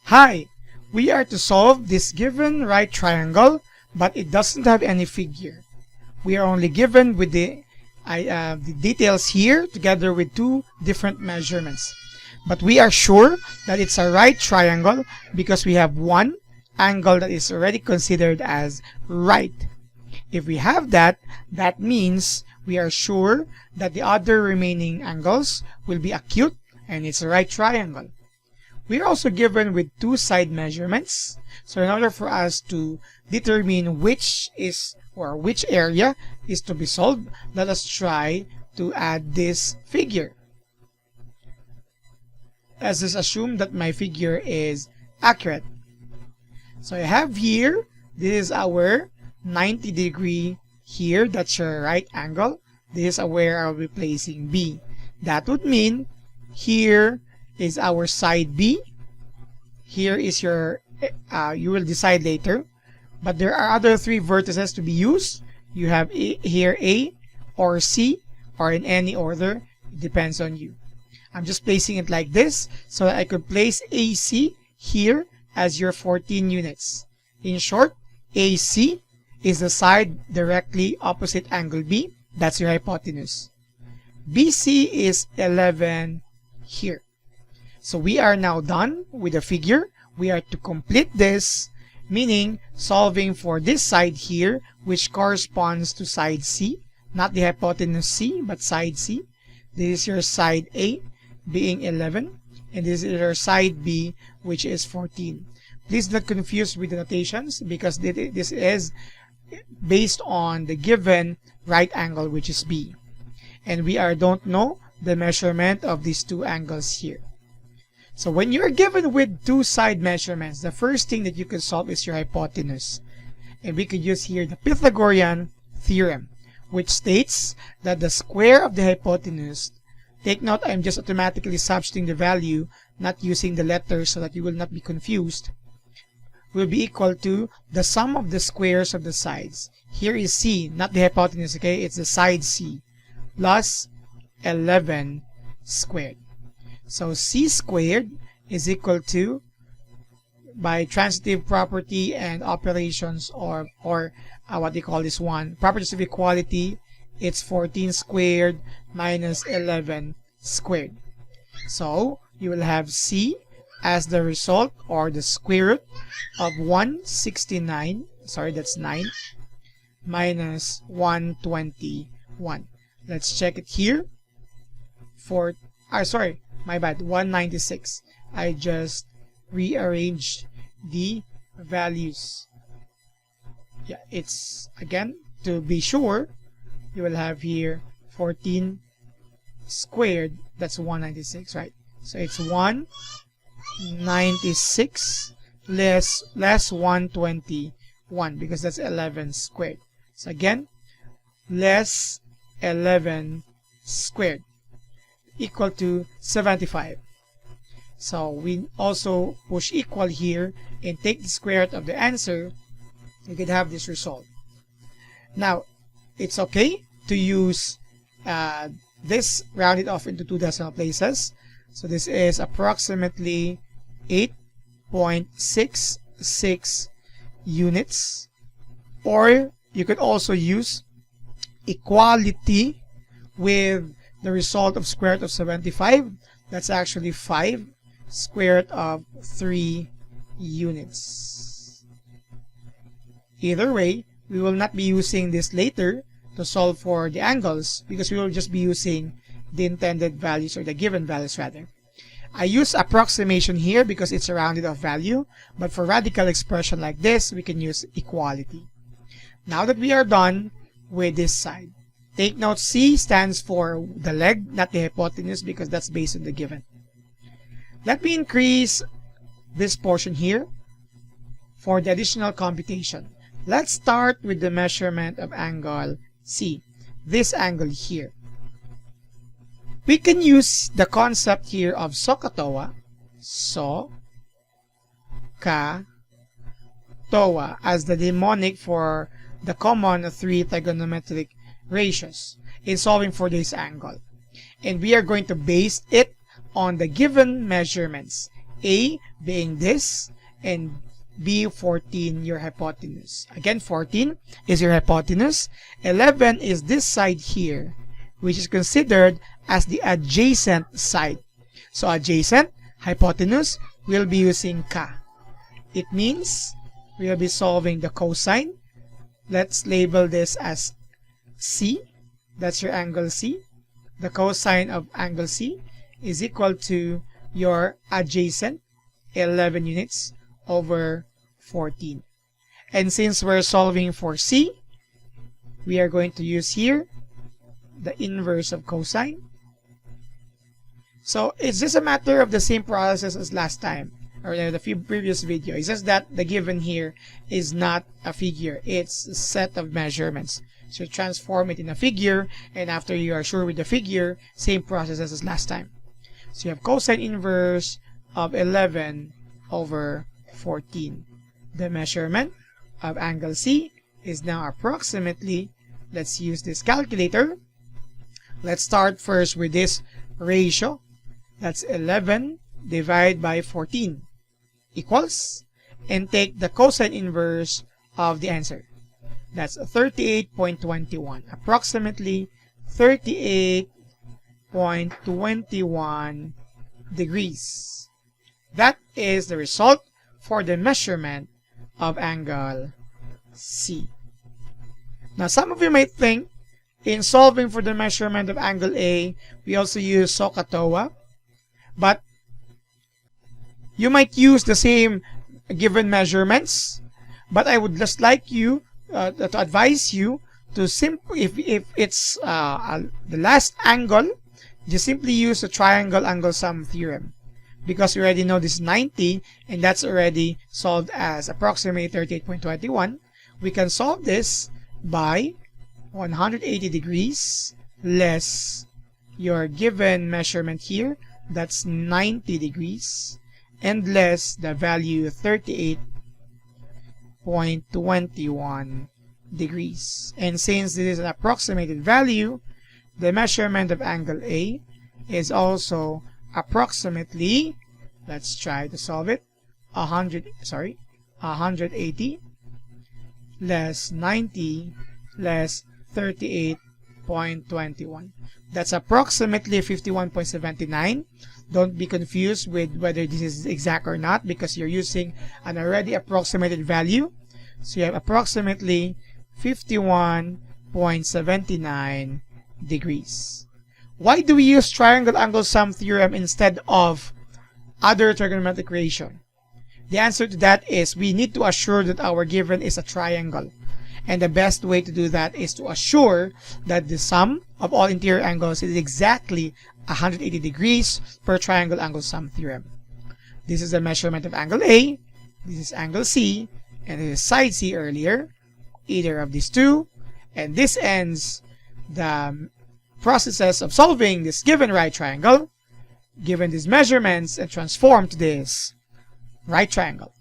Hi! We are to solve this given right triangle, but it doesn't have any figure. We are only given with the details here together with two different measurements. But we are sure that it's a right triangle because we have one angle that is already considered as right. If we have that, that means we are sure that the other remaining angles will be acute and it's a right triangle. We are also given with two side measurements. So in order for us to determine which area is to be solved, let us try to add this figure. Let's just assume that my figure is accurate. So I have here, this is our 90-degree here, that's your right angle. This is where I'll be placing B. That would mean here is our side B. Here is your, you will decide later. But there are other three vertices to be used. You have here A or C or in any order. It depends on you. I'm just placing it like this so that I could place AC here as your 14 units. In short, AC is the side directly opposite angle B. That's your hypotenuse. BC is 11 here. So we are now done with the figure. We are to complete this, meaning solving for this side here, which corresponds to side C, not the hypotenuse C, but side C. This is your side A, being 11, and this is your side B, which is 14. Please not confuse with the notations because this is based on the given right angle, which is B. And we don't know the measurement of these two angles here. So when you're given with two side measurements, the first thing that you can solve is your hypotenuse. And we could use here the Pythagorean theorem, which states that the square of the hypotenuse, take note, I'm just automatically substituting the value, not using the letters so that you will not be confused, will be equal to the sum of the squares of the sides. Here is C, not the hypotenuse, okay? It's the side C, plus 11 squared. So C squared is equal to, by transitive property and operations or what they call this one, properties of equality, it's 14 squared minus 11 squared. So you will have C as the result or the square root of 169, sorry, that's 9, minus 121. Let's check it here. My bad, 196. I just rearranged the values. Yeah, it's, again, to be sure, you will have here 14 squared, that's 196, right? So it's 196 less 121 because that's 11 squared. So again, less 11 squared equal to 75. So we also push equal here and take the square root of the answer. You could have this result. Now, it's okay to use this rounded off into two decimal places. So this is approximately 8.66 units. Or you could also use equality with the result of square root of 75. That's actually 5 square root of 3 units. Either way, we will not be using this later to solve for the angles because we will just be using the intended values or the given values rather. I use approximation here because it's a rounded off value, but for radical expression like this, we can use equality. Now that we are done with this side, take note C stands for the leg, not the hypotenuse because that's based on the given. Let me increase this portion here for the additional computation. Let's start with the measurement of angle C, this angle here. we can use the concept here of SOH-CAH-TOA, SOH-CAH-TOA, as the mnemonic for the common three trigonometric ratios in solving for this angle. And we are going to base it on the given measurements, A being this and B 14 your hypotenuse. Again, 14 is your hypotenuse, 11 is this side here, which is considered as the adjacent side. So adjacent, hypotenuse, we'll be using Ka. It means we'll be solving the cosine. Let's label this as C. That's your angle C. The cosine of angle C is equal to your adjacent, 11 units over 14. And since we're solving for C, we are going to use here the inverse of cosine. So it's just a matter of the same process as last time, or the previous video. It's just that the given here is not a figure, it's a set of measurements. So transform it in a figure, and after you are sure with the figure, same process as last time. So you have cosine inverse of 11 over 14. The measurement of angle C is now approximately, let's use this calculator. Let's start first with this ratio. That's 11 divided by 14 equals, and take the cosine inverse of the answer. That's 38.21, approximately 38.21 degrees. That is the result for the measurement of angle C. Now, some of you might think in solving for the measurement of angle A, we also use SOH-CAH-TOA, but you might use the same given measurements, but I would just like you to advise you to if it's the last angle, just simply use the triangle angle sum theorem, because you already know this is 90 and that's already solved as approximately 38.21. We can solve this by 180 degrees less your given measurement here, that's 90 degrees, and less the value 38.21 degrees. And since this is an approximated value, the measurement of angle A is also approximately, let's try to solve it, 180 less 90 less 38.21. That's approximately 51.79. Don't be confused with whether this is exact or not, because you're using an already approximated value. So you have approximately 51.79 degrees. Why do we use triangle angle sum theorem instead of other trigonometric ratio? The answer to that is we need to assure that our given is a triangle. And the best way to do that is to assure that the sum of all interior angles is exactly 180 degrees per triangle angle sum theorem. This is the measurement of angle A, this is angle C, and this is side C earlier, either of these two, and this ends the processes of solving this given right triangle, given these measurements, and transform to this right triangle.